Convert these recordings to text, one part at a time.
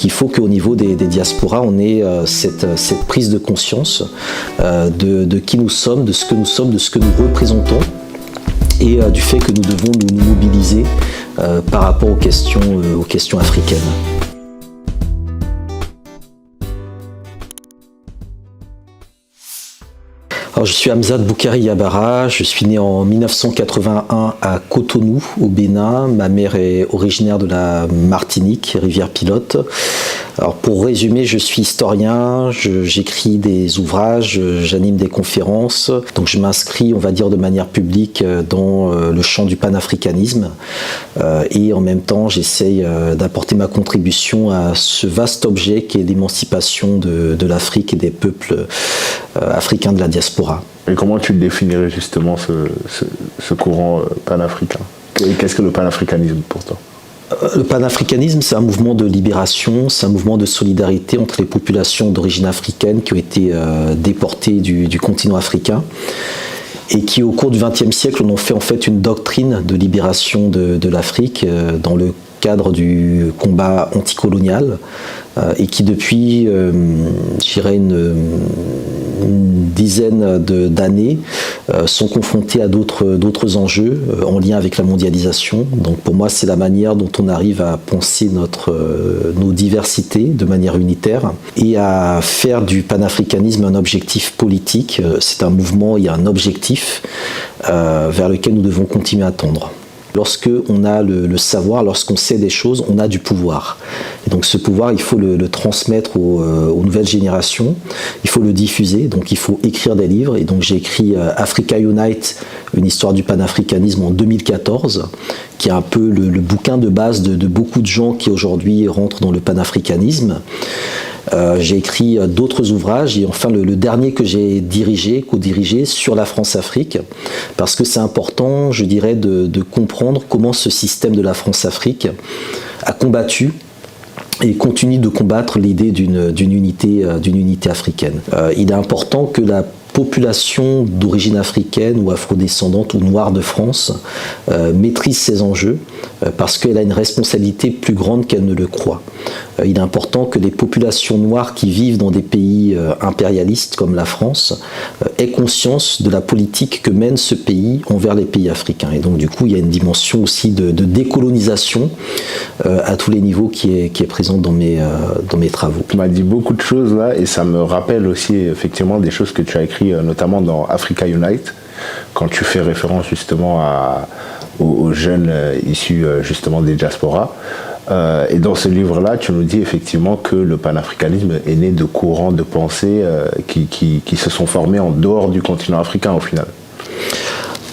donc il faut qu'au niveau des diasporas, on ait cette prise de conscience de qui nous sommes, de ce que nous représentons, et du fait que nous devons nous mobiliser par rapport aux questions africaines. Alors, je suis Hamzat Boukari Yabara, je suis né en 1981 à Cotonou, au Bénin. Ma mère est originaire de la Martinique, Rivière-Pilote. Alors, pour résumer, je suis historien, j'écris des ouvrages, j'anime des conférences. Donc je m'inscris, on va dire, de manière publique dans le champ du panafricanisme. Et en même temps, j'essaye d'apporter ma contribution à ce vaste objet qui est l'émancipation de l'Afrique et des peuples africains de la diaspora. Et comment tu définirais justement ce courant panafricain? Qu'est-ce que le panafricanisme pour toi? Le panafricanisme, c'est un mouvement de libération, c'est un mouvement de solidarité entre les populations d'origine africaine qui ont été déportées du continent africain et qui, au cours du XXe siècle, en ont fait en fait une doctrine de libération de l'Afrique dans le cadre du combat anticolonial et qui depuis, je dirais, une dizaine d'années sont confrontés à d'autres enjeux en lien avec la mondialisation. Donc pour moi, c'est la manière dont on arrive à penser nos diversités de manière unitaire et à faire du panafricanisme un objectif politique. C'est un mouvement, il y a un objectif vers lequel nous devons continuer à tendre. Lorsque on a le savoir, lorsqu'on sait des choses, on a du pouvoir. Et donc ce pouvoir, il faut le transmettre aux nouvelles générations, il faut le diffuser, donc il faut écrire des livres. Et donc j'ai écrit Africa Unite, une histoire du panafricanisme en 2014, qui est un peu le bouquin de base de beaucoup de gens qui aujourd'hui rentrent dans le panafricanisme. J'ai écrit d'autres ouvrages et enfin le dernier que j'ai co-dirigé sur la France-Afrique, parce que c'est important, je dirais, de comprendre comment ce système de la France-Afrique a combattu et continue de combattre l'idée d'une unité africaine. Il est important que la population d'origine africaine ou afrodescendante ou noire de France maîtrise ces enjeux parce qu'elle a une responsabilité plus grande qu'elle ne le croit. Il est important que les populations noires qui vivent dans des pays impérialistes comme la France aient conscience de la politique que mène ce pays envers les pays africains. Et donc du coup, il y a une dimension aussi de décolonisation à tous les niveaux qui est présente dans mes travaux. Tu m'as dit beaucoup de choses là et ça me rappelle aussi effectivement des choses que tu as écrites notamment dans Africa Unite, quand tu fais référence justement aux jeunes issus justement des diasporas. Et dans ce livre-là, tu nous dis effectivement que le panafricanisme est né de courants de pensée qui se sont formés en dehors du continent africain au final.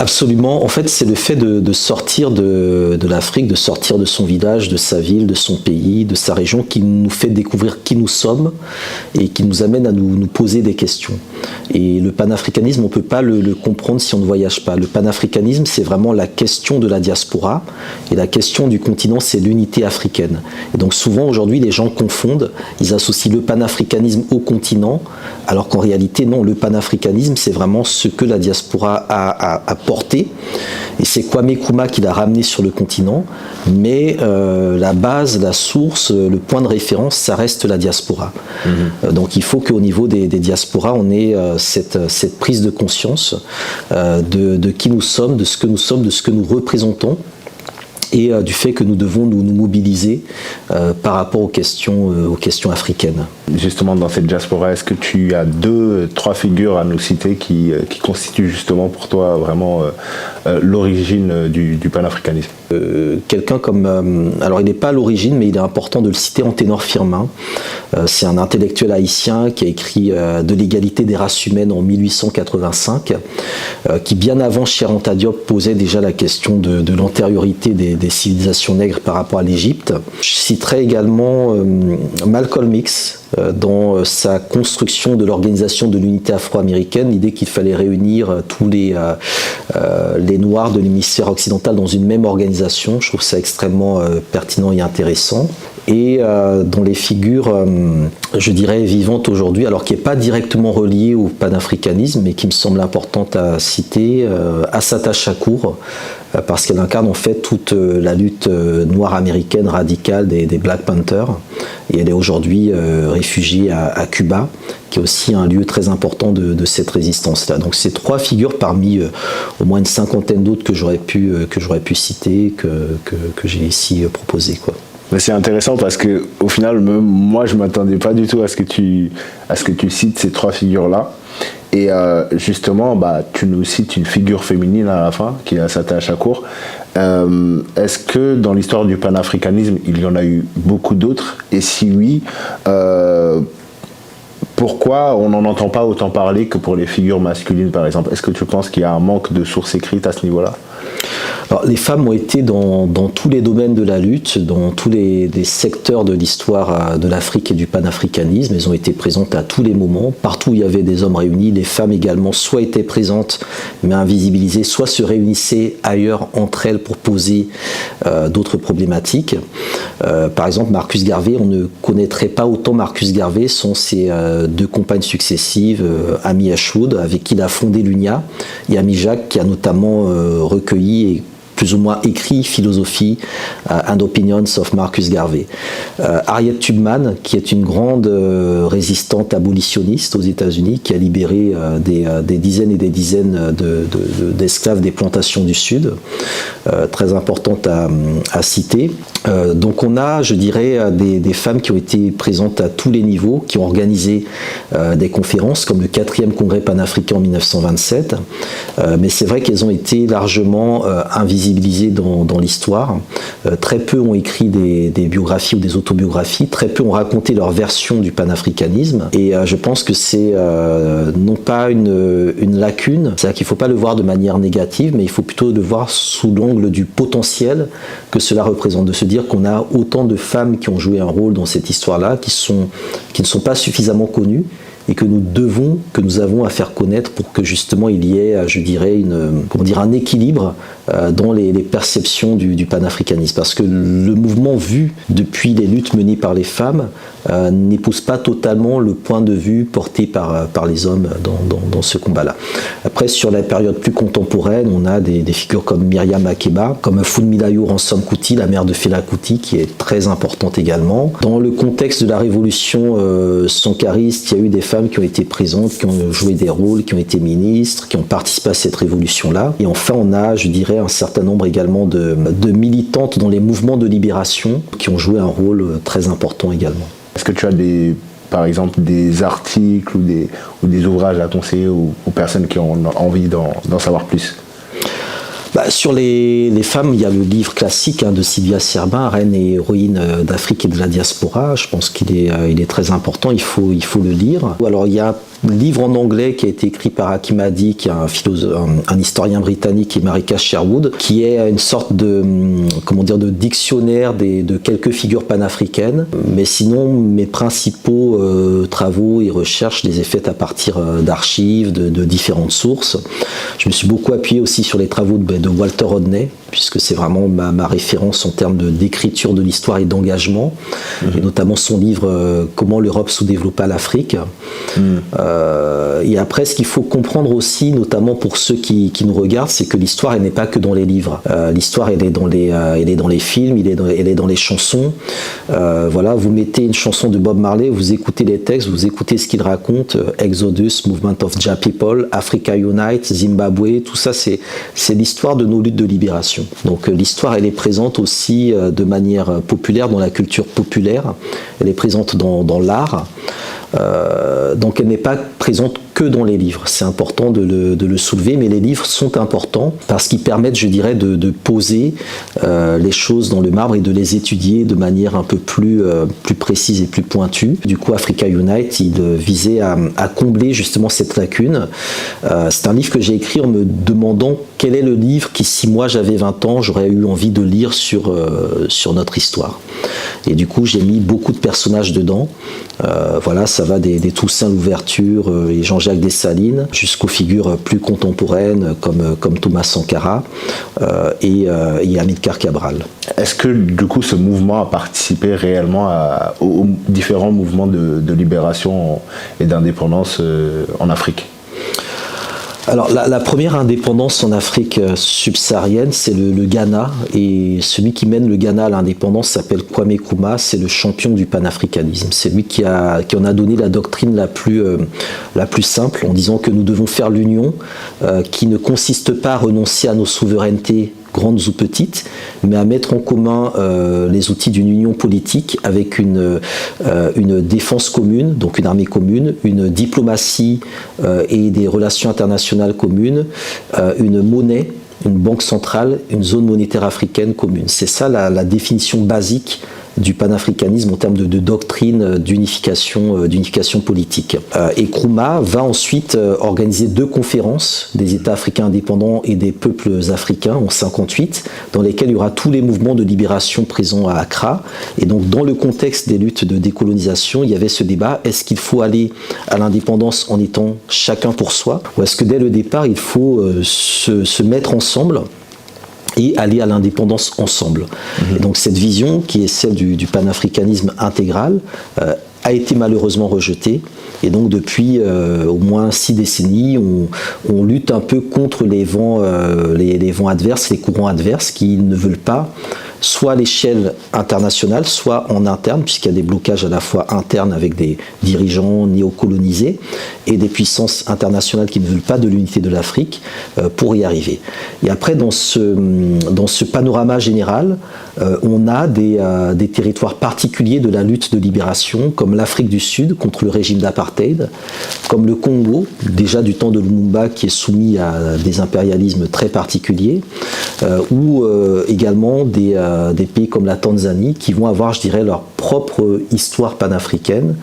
Absolument. En fait, c'est le fait de sortir de l'Afrique, de sortir de son village, de sa ville, de son pays, de sa région, qui nous fait découvrir qui nous sommes et qui nous amène à nous poser des questions. Et le panafricanisme, on ne peut pas le comprendre si on ne voyage pas. Le panafricanisme, c'est vraiment la question de la diaspora. Et la question du continent, c'est l'unité africaine. Et donc souvent, aujourd'hui, les gens confondent. Ils associent le panafricanisme au continent, alors qu'en réalité, non. Le panafricanisme, c'est vraiment ce que la diaspora a porté. Et c'est Kwame Nkrumah qui l'a ramené sur le continent. Mais la base, la source, le point de référence, ça reste la diaspora. Donc il faut qu'au niveau des diasporas, on ait cette prise de conscience de qui nous sommes, de ce que nous représentons, et du fait que nous devons nous mobiliser par rapport aux questions africaines. Justement, dans cette diaspora, est-ce que tu as 2-3 figures à nous citer qui constituent justement pour toi vraiment l'origine du panafricanisme? Quelqu'un comme... alors il n'est pas à l'origine, mais il est important de le citer, Anténor Firmin. C'est un intellectuel haïtien qui a écrit De l'égalité des races humaines en 1885, qui bien avant Cheikh Anta Diop posait déjà la question de l'antériorité des civilisations nègres par rapport à l'Égypte. Je citerai également Malcolm X dans sa construction de l'organisation de l'unité afro-américaine, l'idée qu'il fallait réunir tous les Noirs de l'hémisphère occidental dans une même organisation. Je trouve ça extrêmement pertinent et intéressant. Et dans les figures, je dirais, vivantes aujourd'hui, alors qui n'est pas directement reliée au panafricanisme, mais qui me semble importante à citer, Assata Shakur, parce qu'elle incarne en fait toute la lutte noire américaine radicale des Black Panthers, et elle est aujourd'hui réfugiée à Cuba, qui est aussi un lieu très important de cette résistance-là. Donc c'est 3 figures parmi au moins une cinquantaine d'autres que j'aurais pu citer, que j'ai ici proposées, quoi. Mais c'est intéressant parce que au final, même moi, je m'attendais pas du tout à ce que tu cites ces 3 figures-là. Et justement, tu nous cites une figure féminine à la fin, qui est Assata Shakur. Est-ce que dans l'histoire du panafricanisme, il y en a eu beaucoup d'autres? Et si oui, pourquoi on n'en entend pas autant parler que pour les figures masculines, par exemple? Est-ce que tu penses qu'il y a un manque de sources écrites à ce niveau-là? Alors, les femmes ont été dans tous les domaines de la lutte, dans tous les secteurs de l'histoire de l'Afrique et du panafricanisme. Elles ont été présentes à tous les moments. Partout où il y avait des hommes réunis, les femmes également soit étaient présentes mais invisibilisées, soit se réunissaient ailleurs entre elles pour poser d'autres problématiques. Par exemple, Marcus Garvey, on ne connaîtrait pas autant Marcus Garvey sans ses 2 compagnes successives, Amy Ashwood, avec qui il a fondé l'UNIA, et Amy Jacques, qui a notamment recueilli et plus ou moins écrit Philosophie and Opinions of Marcus Garvey. Harriet Tubman, qui est une grande résistante abolitionniste aux États-Unis, qui a libéré des dizaines et des dizaines d'esclaves des plantations du Sud, très importante à citer. Donc on a, je dirais, des femmes qui ont été présentes à tous les niveaux, qui ont organisé des conférences, comme le 4e congrès panafricain en 1927, mais c'est vrai qu'elles ont été largement invisibilisées dans l'histoire. Très peu ont écrit des biographies ou des autobiographies, très peu ont raconté leur version du panafricanisme, et je pense que c'est non pas une lacune, c'est-à-dire qu'il ne faut pas le voir de manière négative, mais il faut plutôt le voir sous l'angle du potentiel que cela représente, de se dire qu'on a autant de femmes qui ont joué un rôle dans cette histoire-là, qui ne sont pas suffisamment connues, et que nous avons à faire connaître pour que justement il y ait, je dirais, un équilibre dans les perceptions du panafricanisme. Parce que le mouvement vu depuis les luttes menées par les femmes n'épouse pas totalement le point de vue porté par les hommes dans ce combat-là. Après, sur la période plus contemporaine, on a des figures comme Myriam Makeba, comme Funmilayo Ransome Kuti, la mère de Fela Kuti, qui est très importante également. Dans le contexte de la révolution sankariste, il y a eu des femmes qui ont été présentes, qui ont joué des rôles, qui ont été ministres, qui ont participé à cette révolution-là. Et enfin, on a, je dirais, un certain nombre également de militantes dans les mouvements de libération qui ont joué un rôle très important également. Est-ce que tu as par exemple des articles ou des ouvrages à conseiller aux personnes qui ont envie d'en savoir plus? Sur les femmes, il y a le livre classique de Sylvia Cerbin, Reine et héroïne d'Afrique et de la diaspora. Je pense qu'il est très important, il faut le lire. Alors il y a un livre en anglais qui a été écrit par Hakim Hadi, qui est un historien britannique, et Marika Sherwood, qui est une sorte de dictionnaire de quelques figures panafricaines. Mais sinon, mes principaux travaux et recherches, je les ai faites à partir d'archives, de différentes sources. Je me suis beaucoup appuyé aussi sur les travaux de Walter Rodney, puisque c'est vraiment ma référence en termes d'écriture de l'histoire et d'engagement, et notamment son livre Comment l'Europe sous-développa l'Afrique. Et après, ce qu'il faut comprendre aussi, notamment pour ceux qui nous regardent, c'est que l'histoire, elle n'est pas que dans les livres. L'histoire, elle est dans les films, elle est dans les chansons. Voilà, vous mettez une chanson de Bob Marley, vous écoutez les textes, vous écoutez ce qu'il raconte, Exodus, Movement of Ja People, Africa Unite, Zimbabwe, tout ça, c'est l'histoire de nos luttes de libération. Donc l'histoire, elle est présente aussi de manière populaire, dans la culture populaire, elle est présente dans l'art. Donc elle n'est pas présente que dans les livres, c'est important de le soulever, mais les livres sont importants parce qu'ils permettent, je dirais, de poser les choses dans le marbre et de les étudier de manière un peu plus précise et plus pointue. Du coup, Africa Unite, il visait à combler justement cette lacune. C'est un livre que j'ai écrit en me demandant quel est le livre qui, si moi j'avais 20 ans, j'aurais eu envie de lire sur notre histoire. Et du coup, j'ai mis beaucoup de personnages dedans. Voilà, ça va des Toussaint Louverture et Jean-Jacques Dessalines jusqu'aux figures plus contemporaines comme Thomas Sankara et Amilcar Cabral. Est-ce que du coup ce mouvement a participé réellement aux différents mouvements de libération et d'indépendance en Afrique ? Alors la première indépendance en Afrique subsaharienne, c'est le Ghana, et celui qui mène le Ghana à l'indépendance s'appelle Kwame Nkrumah, c'est le champion du panafricanisme. C'est lui qui en a donné la doctrine la plus simple, en disant que nous devons faire l'union, qui ne consiste pas à renoncer à nos souverainetés grandes ou petites, mais à mettre en commun les outils d'une union politique avec une défense commune, donc une armée commune, une diplomatie et des relations internationales communes, une monnaie, une banque centrale, une zone monétaire africaine commune. C'est ça la définition basique du panafricanisme en termes de doctrine d'unification politique. Et Nkrumah va ensuite organiser 2 conférences des États africains indépendants et des peuples africains en 1958, dans lesquelles il y aura tous les mouvements de libération présents à Accra. Et donc dans le contexte des luttes de décolonisation, il y avait ce débat, est-ce qu'il faut aller à l'indépendance en étant chacun pour soi, ou est-ce que dès le départ il faut se mettre ensemble et aller à l'indépendance ensemble. Et donc cette vision, qui est celle du panafricanisme intégral, a été malheureusement rejetée. Et donc depuis au moins 6 décennies, on lutte un peu contre les vents adverses, les courants adverses qui ne veulent pas, soit à l'échelle internationale, soit en interne, puisqu'il y a des blocages à la fois internes avec des dirigeants néocolonisés et des puissances internationales qui ne veulent pas de l'unité de l'Afrique pour y arriver. Et après, dans ce panorama général, on a des territoires particuliers de la lutte de libération, comme l'Afrique du Sud contre le régime d'apartheid, comme le Congo, déjà du temps de Lumumba, qui est soumis à des impérialismes très particuliers, ou également des pays comme la Tanzanie, qui vont avoir, je dirais, leur propre histoire panafricaine,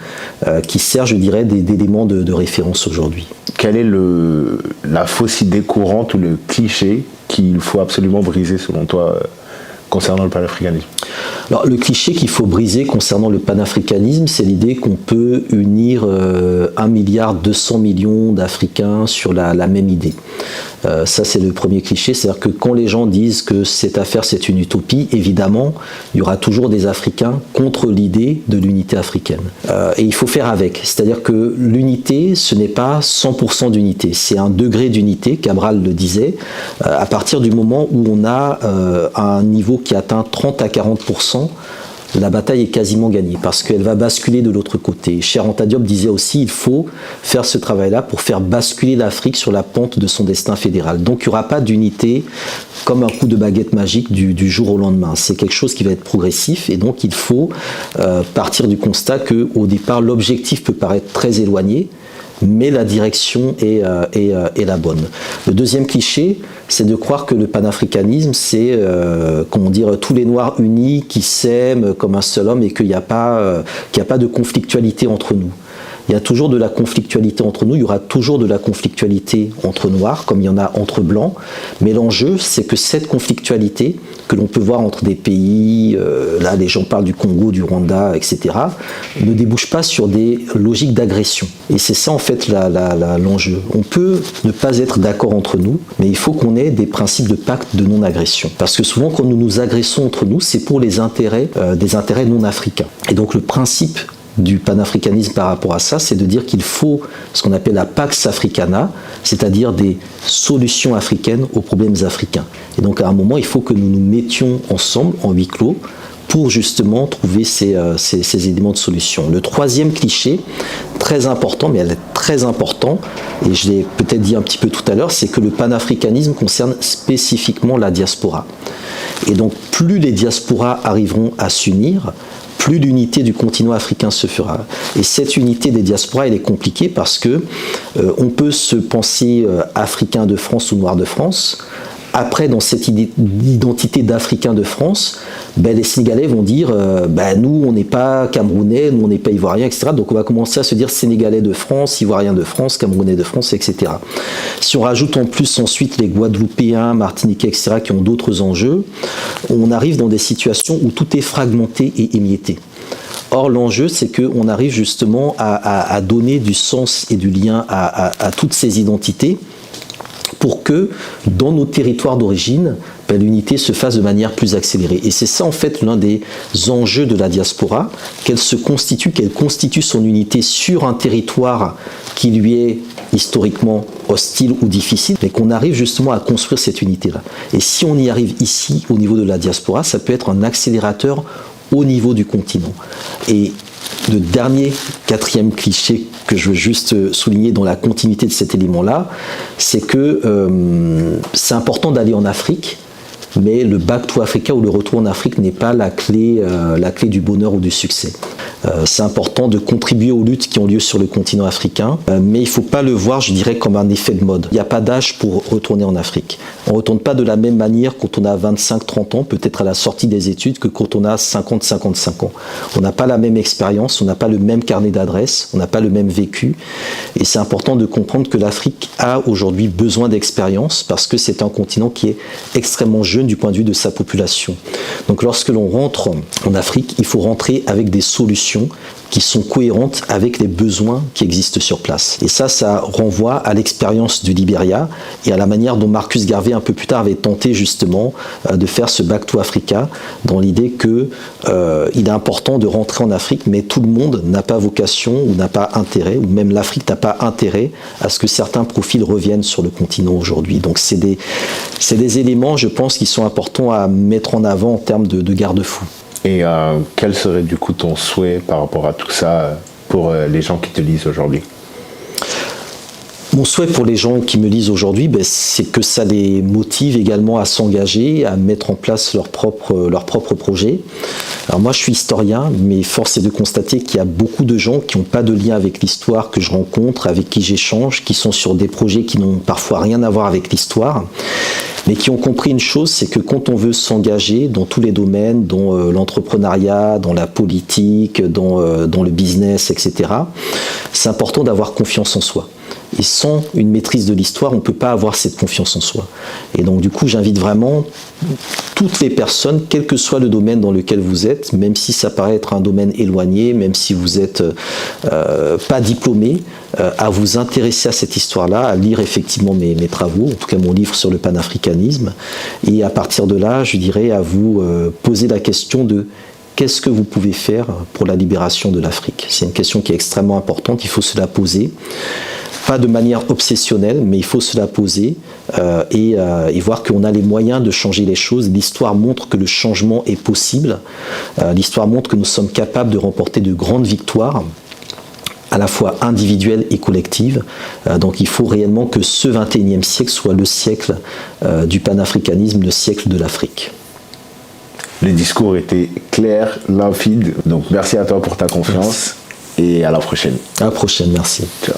qui sert, je dirais, d'éléments de référence aujourd'hui. Quelle est la fausse idée courante ou le cliché qu'il faut absolument briser, selon toi, concernant le panafricanisme? Alors, le cliché qu'il faut briser concernant le panafricanisme, c'est l'idée qu'on peut unir 1,2 milliard d'Africains sur la même idée. Ça, c'est le premier cliché, c'est-à-dire que quand les gens disent que cette affaire, c'est une utopie, évidemment, il y aura toujours des Africains contre l'idée de l'unité africaine. Et il faut faire avec, c'est-à-dire que l'unité, ce n'est pas 100% d'unité, c'est un degré d'unité, Cabral le disait, à partir du moment où on a un niveau qui atteint 30 à 40%, la bataille est quasiment gagnée parce qu'elle va basculer de l'autre côté. Cheikh Anta Diop disait aussi il faut faire ce travail-là pour faire basculer l'Afrique sur la pente de son destin fédéral. Donc il n'y aura pas d'unité comme un coup de baguette magique du jour au lendemain. C'est quelque chose qui va être progressif et donc il faut partir du constat qu'au départ l'objectif peut paraître très éloigné, mais la direction est la bonne. Le deuxième cliché, c'est de croire que le panafricanisme, c'est comment dire, tous les Noirs unis qui s'aiment comme un seul homme et qu'il n'y a pas de conflictualité entre nous. Il y a toujours de la conflictualité entre nous, il y aura toujours de la conflictualité entre Noirs, comme il y en a entre Blancs, mais l'enjeu, c'est que cette conflictualité, que l'on peut voir entre des pays, là les gens parlent du Congo, du Rwanda, etc., ne débouche pas sur des logiques d'agression. Et c'est ça en fait l'enjeu. On peut ne pas être d'accord entre nous, mais il faut qu'on ait des principes de pacte de non-agression. Parce que souvent, quand nous nous agressons entre nous, c'est pour les intérêts, des intérêts non africains. Et donc le principe du panafricanisme par rapport à ça, c'est de dire qu'il faut ce qu'on appelle la Pax Africana, c'est-à-dire des solutions africaines aux problèmes africains. Et donc à un moment, il faut que nous nous mettions ensemble en huis clos pour justement trouver ces éléments de solution. Le troisième cliché, très important, mais elle est très important, et je l'ai peut-être dit un petit peu tout à l'heure, c'est que le panafricanisme concerne spécifiquement la diaspora. Et donc plus les diasporas arriveront à s'unir, plus l'unité du continent africain se fera. Et cette unité des diasporas, elle est compliquée parce que on peut se penser africain de France ou noir de France. Après, dans cette identité d'Africain de France, les Sénégalais vont dire nous, on n'est pas Camerounais, nous, on n'est pas Ivoiriens, etc. Donc, on va commencer à se dire Sénégalais de France, Ivoiriens de France, Camerounais de France, etc. Si on rajoute en plus ensuite les Guadeloupéens, Martiniquais, etc., qui ont d'autres enjeux, on arrive dans des situations où tout est fragmenté et émietté. Or, l'enjeu, c'est qu'on arrive justement à donner du sens et du lien à toutes ces identités, pour que dans nos territoires d'origine, l'unité se fasse de manière plus accélérée. Et c'est ça en fait l'un des enjeux de la diaspora, qu'elle constitue son unité sur un territoire qui lui est historiquement hostile ou difficile, mais qu'on arrive justement à construire cette unité-là. Et si on y arrive ici, au niveau de la diaspora, ça peut être un accélérateur au niveau du continent. Et le dernier, quatrième cliché que je veux juste souligner dans la continuité de cet élément-là, c'est que c'est important d'aller en Afrique, mais le Back to Africa ou le retour en Afrique n'est pas la clé du bonheur ou du succès. C'est important de contribuer aux luttes qui ont lieu sur le continent africain, mais il ne faut pas le voir, je dirais, comme un effet de mode. Il n'y a pas d'âge pour retourner en Afrique. On ne retourne pas de la même manière quand on a 25-30 ans, peut-être à la sortie des études, que quand on a 50-55 ans. On n'a pas la même expérience, on n'a pas le même carnet d'adresses, on n'a pas le même vécu. Et c'est important de comprendre que l'Afrique a aujourd'hui besoin d'expérience parce que c'est un continent qui est extrêmement jeune du point de vue de sa population. Donc lorsque l'on rentre en Afrique, il faut rentrer avec des solutions qui sont cohérentes avec les besoins qui existent sur place. Et ça renvoie à l'expérience du Libéria et à la manière dont Marcus Garvey, un peu plus tard, avait tenté justement de faire ce Back to Africa, dans l'idée qu'il est important de rentrer en Afrique, mais tout le monde n'a pas vocation ou n'a pas intérêt, ou même l'Afrique n'a pas intérêt à ce que certains profils reviennent sur le continent aujourd'hui. Donc c'est des éléments, je pense, qui sont importants à mettre en avant en termes de garde-fous. Et quel serait du coup ton souhait par rapport à tout ça pour les gens qui te lisent aujourd'hui? Mon souhait pour les gens qui me lisent aujourd'hui, c'est que ça les motive également à s'engager, à mettre en place leur propre projet. Alors moi je suis historien, mais force est de constater qu'il y a beaucoup de gens qui n'ont pas de lien avec l'histoire que je rencontre, avec qui j'échange, qui sont sur des projets qui n'ont parfois rien à voir avec l'histoire, mais qui ont compris une chose, c'est que quand on veut s'engager dans tous les domaines, dans l'entrepreneuriat, dans la politique, dans le business, etc., c'est important d'avoir confiance en soi. Et sans une maîtrise de l'histoire, on ne peut pas avoir cette confiance en soi. Et donc du coup, j'invite vraiment toutes les personnes, quel que soit le domaine dans lequel vous êtes, même si ça paraît être un domaine éloigné, même si vous n'êtes pas diplômé, à vous intéresser à cette histoire-là, à lire effectivement mes travaux, en tout cas mon livre sur le panafricanisme. Et à partir de là, je dirais à vous poser la question de qu'est-ce que vous pouvez faire pour la libération de l'Afrique? C'est une question qui est extrêmement importante, il faut se la poser. Pas de manière obsessionnelle, mais il faut se la poser et voir qu'on a les moyens de changer les choses. L'histoire montre que le changement est possible. L'histoire montre que nous sommes capables de remporter de grandes victoires, à la fois individuelles et collectives. Donc il faut réellement que ce 21e siècle soit le siècle du panafricanisme, le siècle de l'Afrique. Les discours étaient clairs, limpides. Donc merci à toi pour ta confiance et à la prochaine. À la prochaine, merci. Ciao.